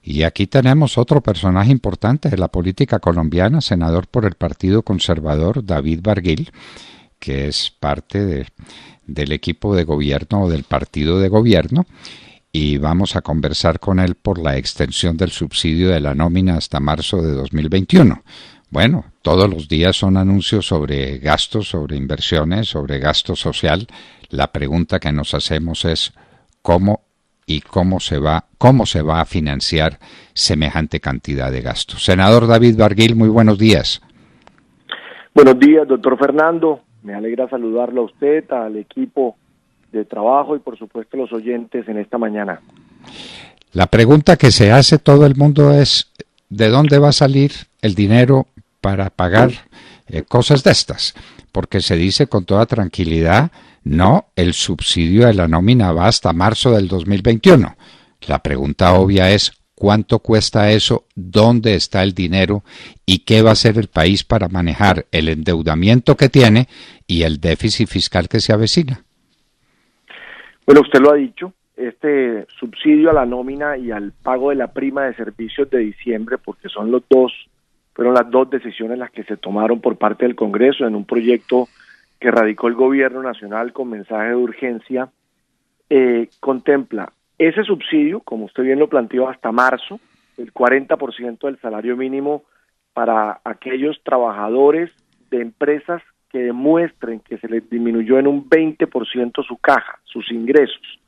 Y aquí tenemos otro personaje importante de la política colombiana, senador por el Partido Conservador, David Barguil, que es parte del equipo de gobierno o del partido de gobierno, y vamos a conversar con él por la extensión del subsidio de la nómina hasta marzo de 2021. Bueno, todos los días son anuncios sobre gastos, sobre inversiones, sobre gasto social. La pregunta que nos hacemos es cómo se va a financiar semejante cantidad de gastos. Senador David Barguil, muy buenos días. Buenos días, doctor Fernando. Me alegra saludarlo a usted, al equipo de trabajo y por supuesto a los oyentes en esta mañana. La pregunta que se hace todo el mundo es ¿de dónde va a salir el dinero para pagar cosas de estas? Porque se dice con toda tranquilidad, no, el subsidio de la nómina va hasta marzo del 2021. La pregunta obvia es ¿cuánto cuesta eso? ¿Dónde está el dinero? ¿Y qué va a hacer el país para manejar el endeudamiento que tiene y el déficit fiscal que se avecina? Bueno, usted lo ha dicho, este subsidio a la nómina y al pago de la prima de servicios de diciembre, porque fueron las dos decisiones las que se tomaron por parte del Congreso en un proyecto que radicó el Gobierno Nacional con mensaje de urgencia, contempla ese subsidio, como usted bien lo planteó, hasta marzo, el 40% del salario mínimo para aquellos trabajadores de empresas que demuestren que se les disminuyó en un 20% su caja, sus ingresos.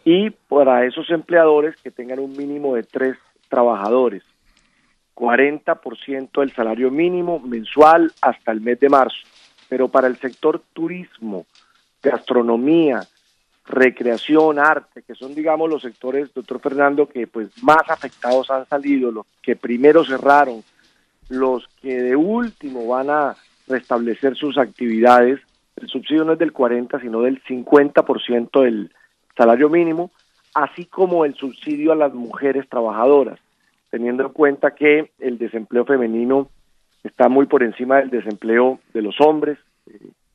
Y para esos empleadores que tengan un mínimo de 3 trabajadores, 40% del salario mínimo mensual hasta el mes de marzo. Pero para el sector turismo, gastronomía, recreación, arte, que son, digamos, los sectores, doctor Fernando, que pues más afectados han salido, los que primero cerraron, los que de último van a restablecer sus actividades, el subsidio no es del 40, sino del 50% del salario mínimo, así como el subsidio a las mujeres trabajadoras, teniendo en cuenta que el desempleo femenino está muy por encima del desempleo de los hombres,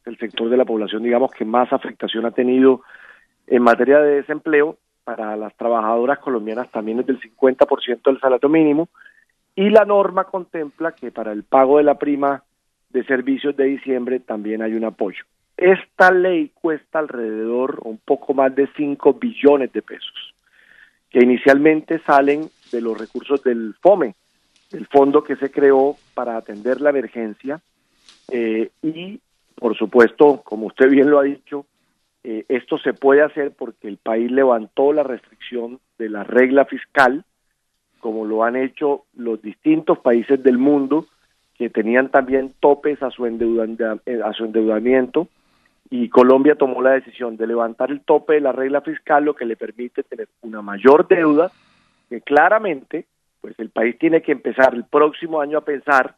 el sector de la población, digamos, que más afectación ha tenido en materia de desempleo. Para las trabajadoras colombianas también es del 50% del salario mínimo, y la norma contempla que para el pago de la prima de servicios de diciembre también hay un apoyo. Esta ley cuesta alrededor, un poco más de 5 billones de pesos, que inicialmente salen de los recursos del FOME, el fondo que se creó para atender la emergencia, y por supuesto, como usted bien lo ha dicho, esto se puede hacer porque el país levantó la restricción de la regla fiscal, como lo han hecho los distintos países del mundo que tenían también topes a su endeudamiento, y Colombia tomó la decisión de levantar el tope de la regla fiscal, lo que le permite tener una mayor deuda, que claramente pues el país tiene que empezar el próximo año a pensar,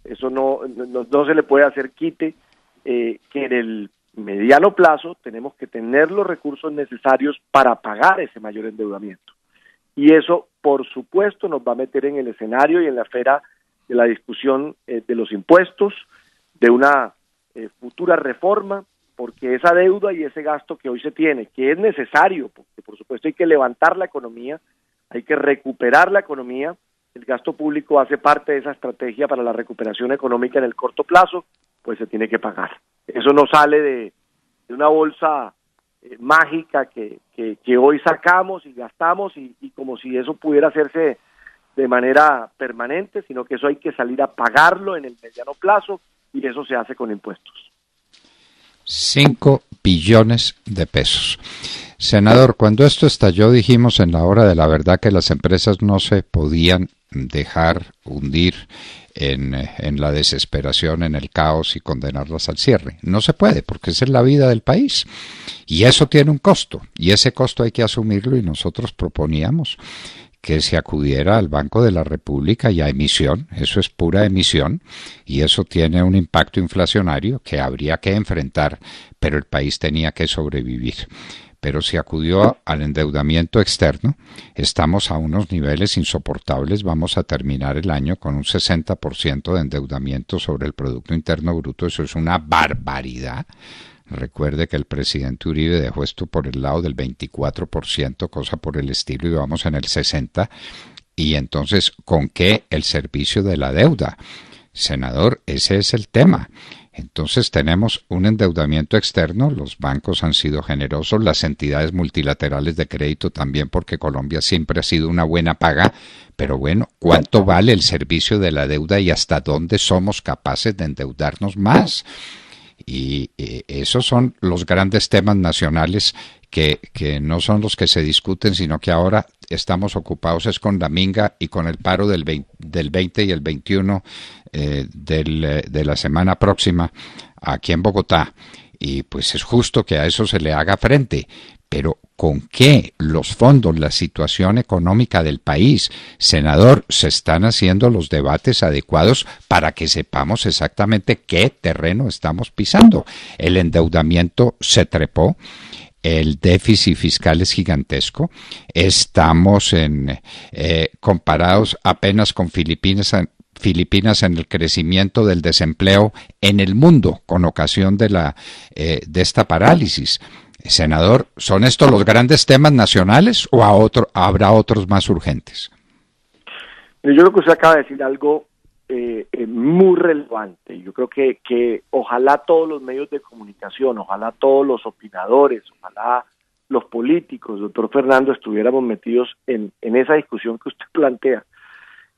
eso no se le puede hacer quite, que en el mediano plazo tenemos que tener los recursos necesarios para pagar ese mayor endeudamiento. Y eso, por supuesto, nos va a meter en el escenario y en la esfera de la discusión de los impuestos, de una futura reforma, porque esa deuda y ese gasto que hoy se tiene, que es necesario, porque por supuesto hay que levantar la economía, hay que recuperar la economía, el gasto público hace parte de esa estrategia para la recuperación económica en el corto plazo, pues se tiene que pagar. Eso no sale de una bolsa mágica que hoy sacamos y gastamos y como si eso pudiera hacerse de manera permanente, sino que eso hay que salir a pagarlo en el mediano plazo, y eso se hace con impuestos. 5 billones de pesos. Senador, cuando esto estalló dijimos en la hora de la verdad que las empresas no se podían dejar hundir en la desesperación, en el caos y condenarlas al cierre. No se puede, porque esa es la vida del país. Y eso tiene un costo, y ese costo hay que asumirlo, y nosotros proponíamos que se acudiera al Banco de la República y a emisión, eso es pura emisión, y eso tiene un impacto inflacionario que habría que enfrentar, pero el país tenía que sobrevivir. Pero se acudió al endeudamiento externo, estamos a unos niveles insoportables, vamos a terminar el año con un 60% de endeudamiento sobre el Producto Interno Bruto, eso es una barbaridad. Recuerde que el presidente Uribe dejó esto por el lado del 24%, cosa por el estilo, y vamos en el 60%. Y entonces, ¿con qué? El servicio de la deuda. Senador, ese es el tema. Entonces tenemos un endeudamiento externo, los bancos han sido generosos, las entidades multilaterales de crédito también, porque Colombia siempre ha sido una buena paga, pero bueno, ¿cuánto vale el servicio de la deuda y hasta dónde somos capaces de endeudarnos más? Y esos son los grandes temas nacionales que no son los que se discuten, sino que ahora estamos ocupados es con la minga y con el paro del 20 y el 21 de la semana próxima aquí en Bogotá. Y pues es justo que a eso se le haga frente. Pero ¿con qué? Los fondos, la situación económica del país. Senador, se están haciendo los debates adecuados para que sepamos exactamente qué terreno estamos pisando. El endeudamiento se trepó. El déficit fiscal es gigantesco. Estamos comparados apenas con Filipinas en el crecimiento del desempleo en el mundo con ocasión de esta parálisis. Senador, ¿son estos los grandes temas nacionales o habrá otros más urgentes? Yo creo que usted acaba de decir algo muy relevante. Yo creo que ojalá todos los medios de comunicación, ojalá todos los opinadores, ojalá los políticos, doctor Fernando, estuviéramos metidos en esa discusión que usted plantea.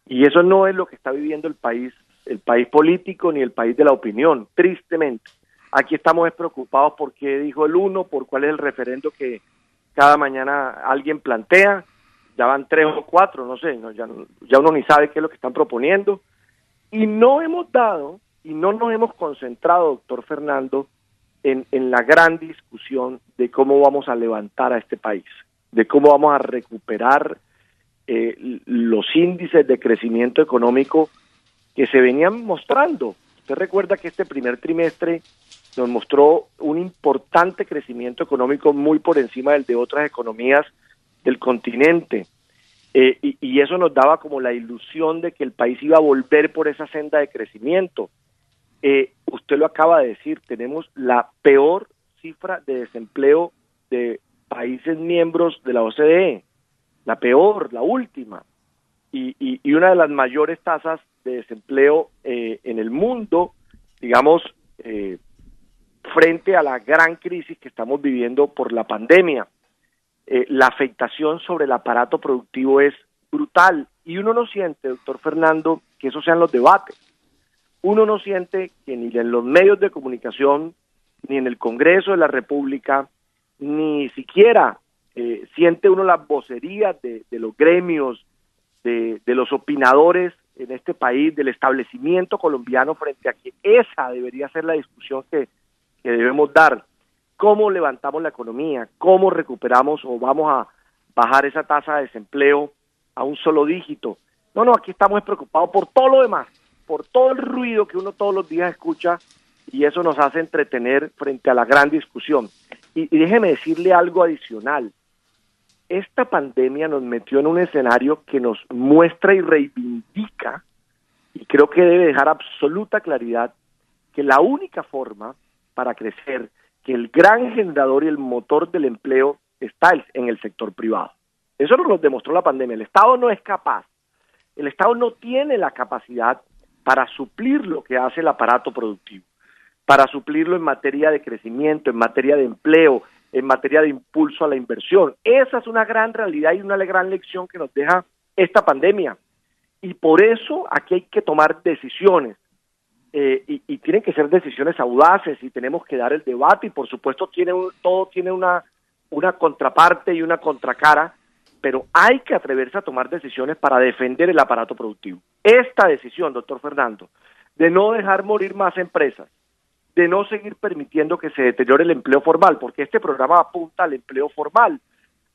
Y eso no es lo que está viviendo el país político ni el país de la opinión, tristemente. Aquí estamos preocupados por qué dijo el uno, por cuál es el referendo que cada mañana alguien plantea. Ya van 3 o 4, no sé, ya uno ni sabe qué es lo que están proponiendo. Y no hemos dado, y no nos hemos concentrado, doctor Fernando, en la gran discusión de cómo vamos a levantar a este país, de cómo vamos a recuperar los índices de crecimiento económico que se venían mostrando. Usted recuerda que este primer trimestre nos mostró un importante crecimiento económico muy por encima del de otras economías del continente. Y eso nos daba como la ilusión de que el país iba a volver por esa senda de crecimiento. Usted lo acaba de decir, tenemos la peor cifra de desempleo de países miembros de la OCDE, la peor, la última, y una de las mayores tasas de desempleo en el mundo, digamos, frente a la gran crisis que estamos viviendo por la pandemia. La afectación sobre el aparato productivo es brutal y uno no siente, doctor Fernando, que eso sean los debates. Uno no siente que ni en los medios de comunicación, ni en el Congreso de la República, ni siquiera siente uno las vocerías de los gremios, de los opinadores en este país, del establecimiento colombiano frente a que esa debería ser la discusión que debemos dar. ¿Cómo levantamos la economía? ¿Cómo recuperamos o vamos a bajar esa tasa de desempleo a un solo dígito? No, aquí estamos preocupados por todo lo demás, por todo el ruido que uno todos los días escucha, y eso nos hace entretener frente a la gran discusión. Y déjeme decirle algo adicional. Esta pandemia nos metió en un escenario que nos muestra y reivindica, y creo que debe dejar absoluta claridad, que la única forma para crecer, que el gran generador y el motor del empleo está en el sector privado. Eso nos lo demostró la pandemia. El Estado no es capaz, el Estado no tiene la capacidad para suplir lo que hace el aparato productivo, para suplirlo en materia de crecimiento, en materia de empleo, en materia de impulso a la inversión. Esa es una gran realidad y una gran lección que nos deja esta pandemia. Y por eso aquí hay que tomar decisiones. Y tienen que ser decisiones audaces y tenemos que dar el debate y por supuesto todo tiene una contraparte y una contracara, pero hay que atreverse a tomar decisiones para defender el aparato productivo. Esta decisión, doctor Fernando, de no dejar morir más empresas, de no seguir permitiendo que se deteriore el empleo formal, porque este programa apunta al empleo formal,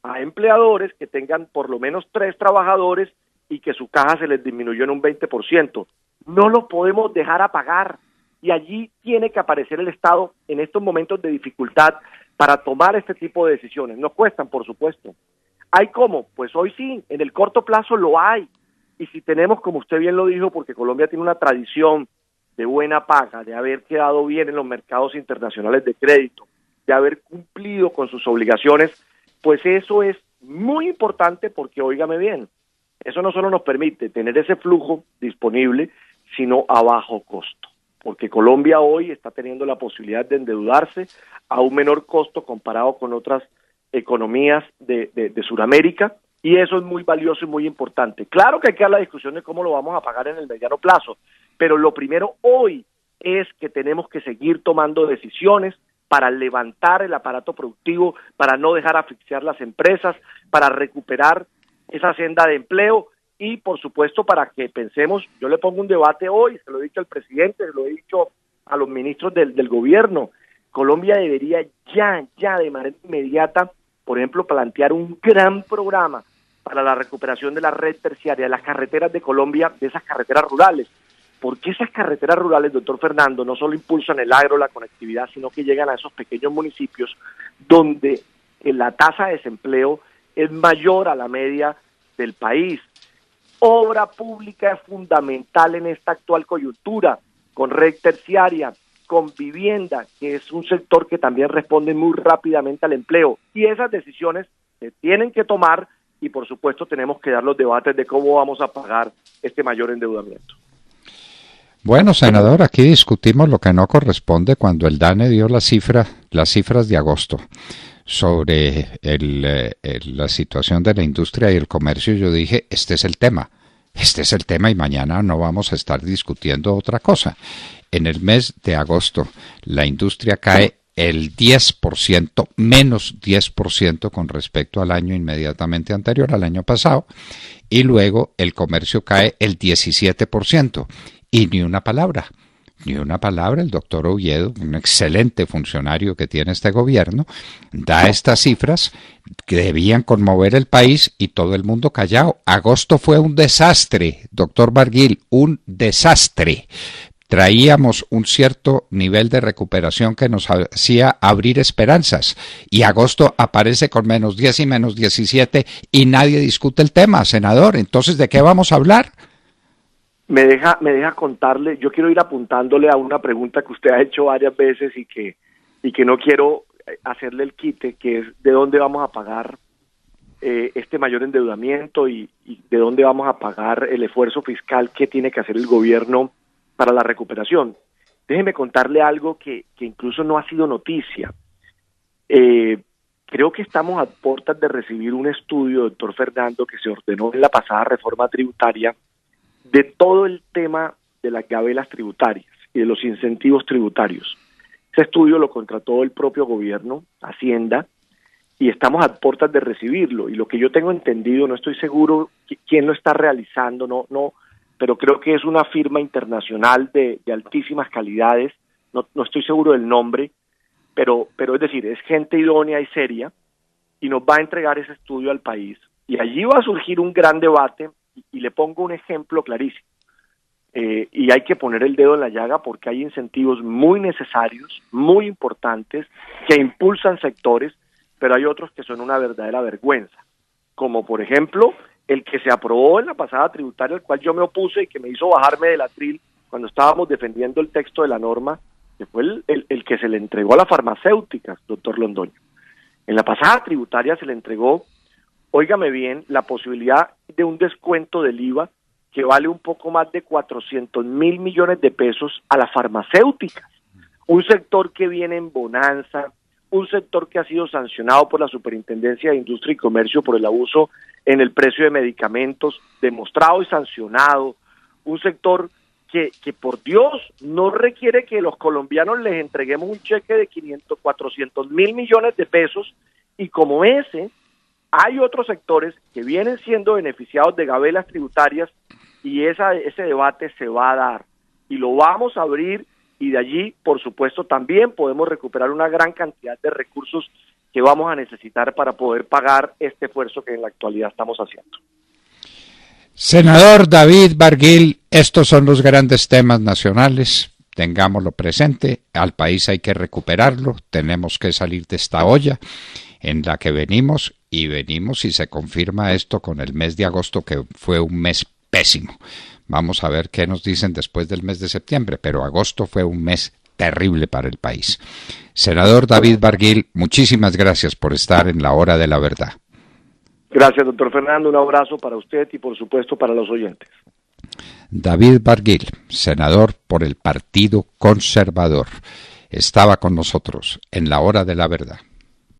a empleadores que tengan por lo menos 3 trabajadores y que su caja se les disminuyó en un 20%. No lo podemos dejar apagar y allí tiene que aparecer el Estado en estos momentos de dificultad para tomar este tipo de decisiones. No cuestan, por supuesto. ¿Hay cómo? Pues hoy sí, en el corto plazo lo hay. Y si tenemos, como usted bien lo dijo, porque Colombia tiene una tradición de buena paga, de haber quedado bien en los mercados internacionales de crédito, de haber cumplido con sus obligaciones, pues eso es muy importante porque, óigame bien, Eso no solo nos permite tener ese flujo disponible, sino a bajo costo, porque Colombia hoy está teniendo la posibilidad de endeudarse a un menor costo comparado con otras economías de Sudamérica, y eso es muy valioso y muy importante. Claro que hay que dar la discusión de cómo lo vamos a pagar en el mediano plazo, pero lo primero hoy es que tenemos que seguir tomando decisiones para levantar el aparato productivo, para no dejar asfixiar las empresas, para recuperar esa senda de empleo y, por supuesto, para que pensemos, yo le pongo un debate hoy, se lo he dicho al presidente, se lo he dicho a los ministros del gobierno, Colombia debería ya de manera inmediata, por ejemplo, plantear un gran programa para la recuperación de la red terciaria, de las carreteras de Colombia, de esas carreteras rurales, porque esas carreteras rurales, doctor Fernando, no solo impulsan el agro, la conectividad, sino que llegan a esos pequeños municipios donde la tasa de desempleo es mayor a la media del país. Obra pública es fundamental en esta actual coyuntura, con red terciaria, con vivienda, que es un sector que también responde muy rápidamente al empleo. Y esas decisiones se tienen que tomar y, por supuesto, tenemos que dar los debates de cómo vamos a pagar este mayor endeudamiento. Bueno, senador, aquí discutimos lo que no corresponde cuando el DANE dio las cifras de agosto sobre la situación de la industria y el comercio. Yo dije, este es el tema y mañana no vamos a estar discutiendo otra cosa. En el mes de agosto la industria cae el 10%, menos 10% con respecto al año inmediatamente anterior, al año pasado, y luego el comercio cae el 17%. Y ni una palabra, el doctor Oviedo, un excelente funcionario que tiene este gobierno, da estas cifras que debían conmover el país y todo el mundo callado. Agosto fue un desastre, doctor Barguil, un desastre. Traíamos un cierto nivel de recuperación que nos hacía abrir esperanzas y agosto aparece con menos 10 y menos 17 y nadie discute el tema, senador. Entonces, ¿de qué vamos a hablar? Me deja contarle, yo quiero ir apuntándole a una pregunta que usted ha hecho varias veces y que no quiero hacerle el quite, que es de dónde vamos a pagar este mayor endeudamiento y de dónde vamos a pagar el esfuerzo fiscal que tiene que hacer el gobierno para la recuperación. Déjeme contarle algo que incluso no ha sido noticia. Creo que estamos a puertas de recibir un estudio, doctor Fernando, que se ordenó en la pasada reforma tributaria, de todo el tema de las gabelas tributarias y de los incentivos tributarios. Ese estudio lo contrató el propio gobierno, Hacienda, y estamos a puertas de recibirlo. Y lo que yo tengo entendido, no estoy seguro quién lo está realizando, no, pero creo que es una firma internacional de altísimas calidades, no estoy seguro del nombre, pero es decir, es gente idónea y seria, y nos va a entregar ese estudio al país. Y allí va a surgir un gran debate, y le pongo un ejemplo clarísimo. Y hay que poner el dedo en la llaga porque hay incentivos muy necesarios, muy importantes, que impulsan sectores, pero hay otros que son una verdadera vergüenza, como por ejemplo el que se aprobó en la pasada tributaria, al cual yo me opuse y que me hizo bajarme del atril cuando estábamos defendiendo el texto de la norma, que fue el que se le entregó a las farmacéuticas, doctor Londoño. En la pasada tributaria se le entregó, óigame bien, la posibilidad de un descuento del IVA que vale un poco más de 400 mil millones de pesos a las farmacéuticas, un sector que viene en bonanza, un sector que ha sido sancionado por la Superintendencia de Industria y Comercio por el abuso en el precio de medicamentos, demostrado y sancionado, un sector que por Dios no requiere que los colombianos les entreguemos un cheque de 400 mil millones de pesos, y como ese, hay otros sectores que vienen siendo beneficiados de gabelas tributarias, y ese debate se va a dar y lo vamos a abrir, y de allí, por supuesto, también podemos recuperar una gran cantidad de recursos que vamos a necesitar para poder pagar este esfuerzo que en la actualidad estamos haciendo. Senador David Barguil, estos son los grandes temas nacionales, tengámoslo presente, al país hay que recuperarlo, tenemos que salir de esta olla en la que venimos y se confirma esto con el mes de agosto, que fue un mes pésimo. Vamos a ver qué nos dicen después del mes de septiembre, pero agosto fue un mes terrible para el país. Senador David Barguil, muchísimas gracias por estar en la Hora de la Verdad. Gracias, doctor Fernando. Un abrazo para usted y, por supuesto, para los oyentes. David Barguil, senador por el Partido Conservador, estaba con nosotros en la Hora de la Verdad.